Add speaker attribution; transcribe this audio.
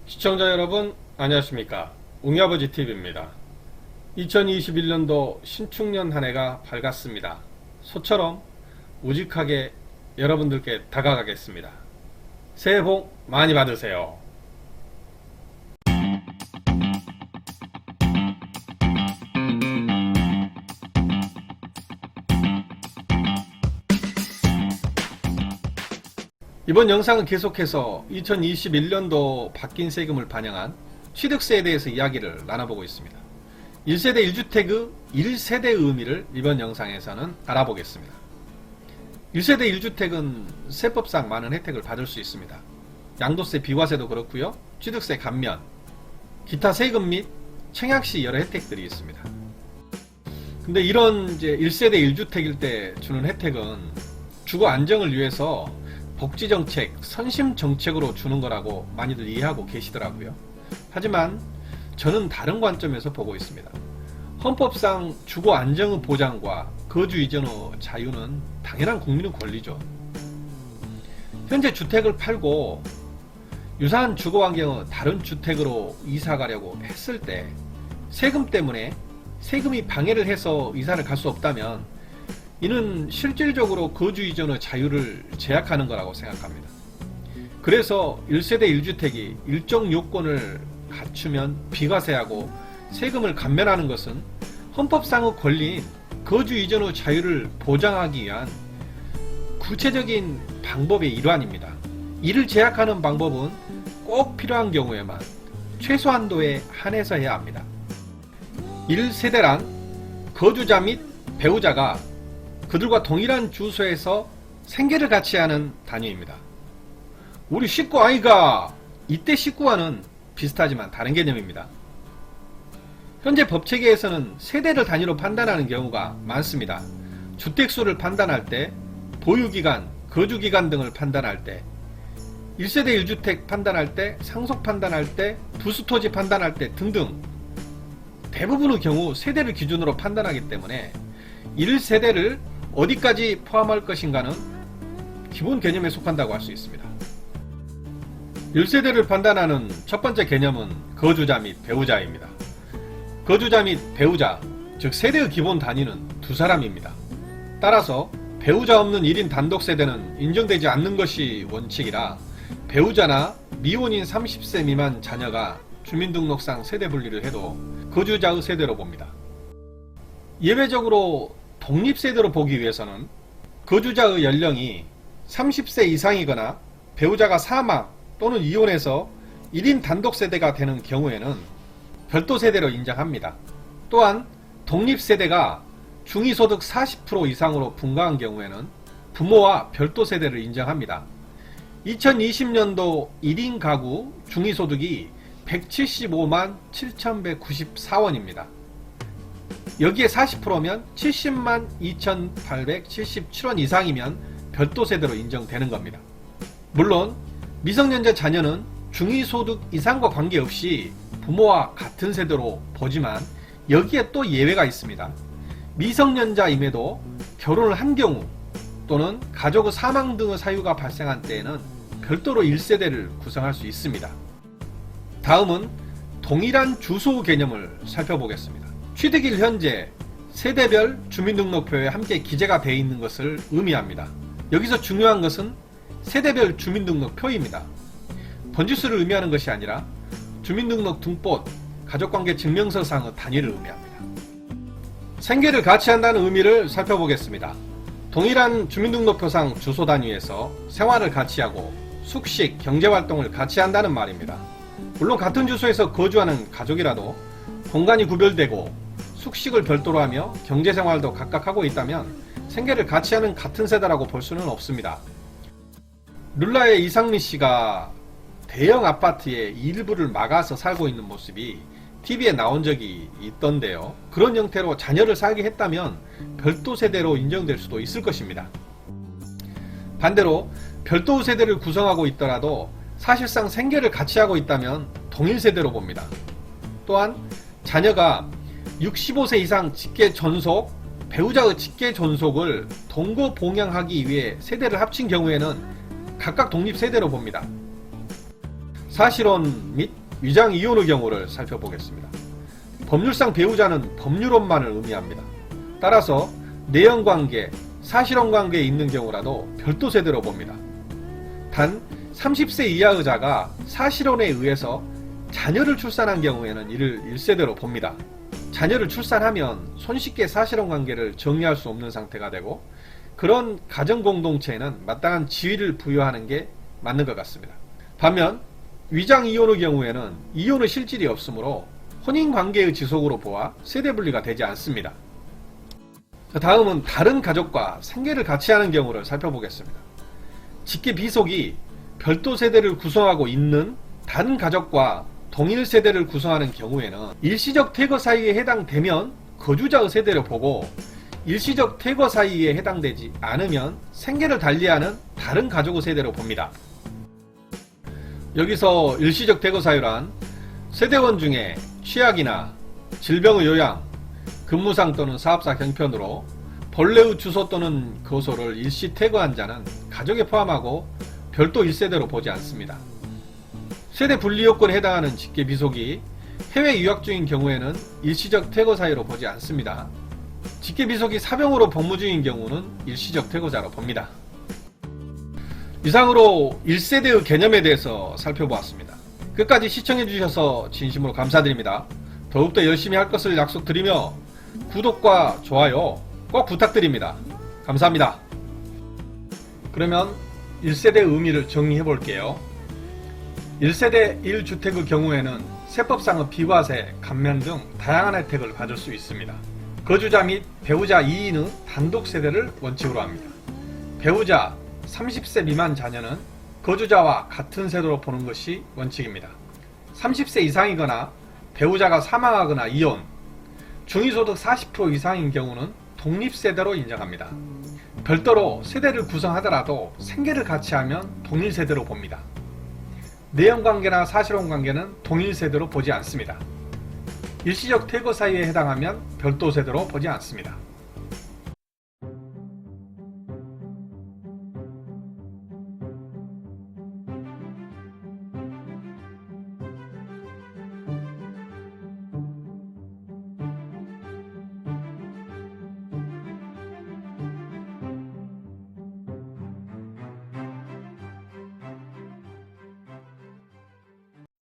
Speaker 1: 시청자 여러분 안녕하십니까, 웅이아버지TV입니다. 2021년도 신축년 한 해가 밝았습니다. 소처럼 우직하게 여러분들께 다가가겠습니다. 새해 복 많이 받으세요. 이번 영상은 계속해서 2021년도 바뀐 세금을 반영한 취득세에 대해서 이야기를 나눠보고 있습니다. 1세대 1주택의 1세대의 의미를 이번 영상에서는 알아보겠습니다. 1세대 1주택은 세법상 많은 혜택을 받을 수 있습니다. 양도세 비과세도 그렇고요, 취득세 감면, 기타 세금 및 청약 시 여러 혜택들이 있습니다. 근데 이런 이제 1세대 1주택일 때 주는 혜택은 주거 안정을 위해서 복지정책, 선심정책으로 주는 거라고 많이들 이해하고 계시더라고요. 하지만 저는 다른 관점에서 보고 있습니다. 헌법상 주거 안정의 보장과 거주 이전의 자유는 당연한 국민의 권리죠. 현재 주택을 팔고 유사한 주거 환경의 다른 주택으로 이사 가려고 했을 때 세금 때문에 세금이 방해를 해서 이사를 갈 수 없다면 이는 실질적으로 거주 이전의 자유를 제약하는 거라고 생각합니다. 그래서 1세대 1주택이 일정 요건을 갖추면 비과세하고 세금을 감면하는 것은 헌법상의 권리인 거주 이전의 자유를 보장하기 위한 구체적인 방법의 일환입니다. 이를 제약하는 방법은 꼭 필요한 경우에만 최소한도에 한해서 해야 합니다. 1세대란 거주자 및 배우자가 그들과 동일한 주소에서 생계를 같이 하는 단위입니다. 우리 식구 아이가, 이때 식구와는 비슷하지만 다른 개념입니다. 현재 법체계에서는 세대를 단위로 판단하는 경우가 많습니다. 주택수를 판단할 때, 보유기간, 거주기간 등을 판단할 때, 1세대 1주택 판단할 때, 상속 판단할 때, 부수토지 판단할 때 등등 대부분의 경우 세대를 기준으로 판단하기 때문에 1세대를 어디까지 포함할 것인가는 기본 개념에 속한다고 할 수 있습니다. 1세대를 판단하는 첫 번째 개념은 거주자 및 배우자입니다. 거주자 및 배우자, 즉 세대의 기본 단위는 두 사람입니다. 따라서 배우자 없는 1인 단독 세대는 인정되지 않는 것이 원칙이라 배우자나 미혼인 30세 미만 자녀가 주민등록상 세대 분리를 해도 거주자의 세대로 봅니다. 예외적으로 독립세대로 보기 위해서는 거주자의 연령이 30세 이상이거나 배우자가 사망 또는 이혼해서 1인 단독세대가 되는 경우에는 별도세대로 인정합니다. 또한 독립세대가 중위소득 40% 이상으로 분가한 경우에는 부모와 별도세대를 인정합니다. 2020년도 1인 가구 중위소득이 175만 7,194원입니다. 여기에 40%면 70만 2,877원 이상이면 별도세대로 인정되는 겁니다. 물론 미성년자 자녀는 중위소득 이상과 관계없이 부모와 같은 세대로 보지만 여기에 또 예외가 있습니다. 미성년자임에도 결혼을 한 경우 또는 가족의 사망 등의 사유가 발생한 때에는 별도로 1세대를 구성할 수 있습니다. 다음은 동일한 주소 개념을 살펴보겠습니다. 취득일 현재 세대별 주민등록표에 함께 기재가 되어 있는 것을 의미합니다. 여기서 중요한 것은 세대별 주민등록표입니다. 번지수를 의미하는 것이 아니라 주민등록 등본, 가족관계 증명서상의 단위를 의미합니다. 생계를 같이 한다는 의미를 살펴보겠습니다. 동일한 주민등록표상 주소 단위에서 생활을 같이 하고 숙식, 경제활동을 같이 한다는 말입니다. 물론 같은 주소에서 거주하는 가족이라도 공간이 구별되고 숙식을 별도로 하며 경제생활도 각각 하고 있다면 생계를 같이 하는 같은 세대라고 볼 수는 없습니다. 룰라의 이상미 씨가 대형 아파트의 일부를 막아서 살고 있는 모습이 TV에 나온 적이 있던데요. 그런 형태로 자녀를 살게 했다면 별도 세대로 인정될 수도 있을 것입니다. 반대로 별도 세대를 구성하고 있더라도 사실상 생계를 같이 하고 있다면 동일 세대로 봅니다. 또한 자녀가 65세 이상 직계 전속, 배우자의 직계 전속을 동거 봉양하기 위해 세대를 합친 경우에는 각각 독립세대로 봅니다. 사실혼 및 위장 이혼의 경우를 살펴보겠습니다. 법률상 배우자는 법률혼만을 의미합니다. 따라서 내연관계, 사실혼관계에 있는 경우라도 별도 세대로 봅니다. 단 30세 이하의 자가 사실혼에 의해서 자녀를 출산한 경우에는 이를 1세대로 봅니다. 자녀를 출산하면 손쉽게 사실혼 관계를 정리할 수 없는 상태가 되고 그런 가정공동체에는 마땅한 지위를 부여하는 게 맞는 것 같습니다. 반면 위장 이혼의 경우에는 이혼의 실질이 없으므로 혼인관계의 지속으로 보아 세대분리가 되지 않습니다. 다음은 다른 가족과 생계를 같이 하는 경우를 살펴보겠습니다. 직계 비속이 별도 세대를 구성하고 있는 다른 가족과 동일 세대를 구성하는 경우에는 일시적 퇴거 사이에 해당되면 거주자의 세대를 보고 일시적 퇴거 사이에 해당되지 않으면 생계를 달리하는 다른 가족의 세대로 봅니다. 여기서 일시적 퇴거 사유란 세대원 중에 취약이나 질병의 요양, 근무상 또는 사업상 형편으로 본래의 주소 또는 거소를 일시 퇴거한 자는 가족에 포함하고 별도 1세대로 보지 않습니다. 세대 분리 요건에 해당하는 직계 비속이 해외 유학 중인 경우에는 일시적 퇴거 사유로 보지 않습니다. 직계 비속이 사병으로 복무 중인 경우는 일시적 퇴거자로 봅니다. 이상으로 1세대의 개념에 대해서 살펴보았습니다. 끝까지 시청해 주셔서 진심으로 감사드립니다. 더욱더 열심히 할 것을 약속드리며 구독과 좋아요 꼭 부탁드립니다. 감사합니다. 그러면 1세대의 의미를 정리해 볼게요. 1세대 1주택의 경우에는 세법상의 비과세, 감면 등 다양한 혜택을 받을 수 있습니다. 거주자 및 배우자 2인의 단독 세대를 원칙으로 합니다. 배우자 30세 미만 자녀는 거주자와 같은 세대로 보는 것이 원칙입니다. 30세 이상이거나 배우자가 사망하거나 이혼, 중위소득 40% 이상인 경우는 독립세대로 인정합니다. 별도로 세대를 구성하더라도 생계를 같이 하면 동일세대로 봅니다. 내연관계나 사실혼관계는 동일세대로 보지 않습니다. 일시적 퇴거 사유에 해당하면 별도 세대로 보지 않습니다.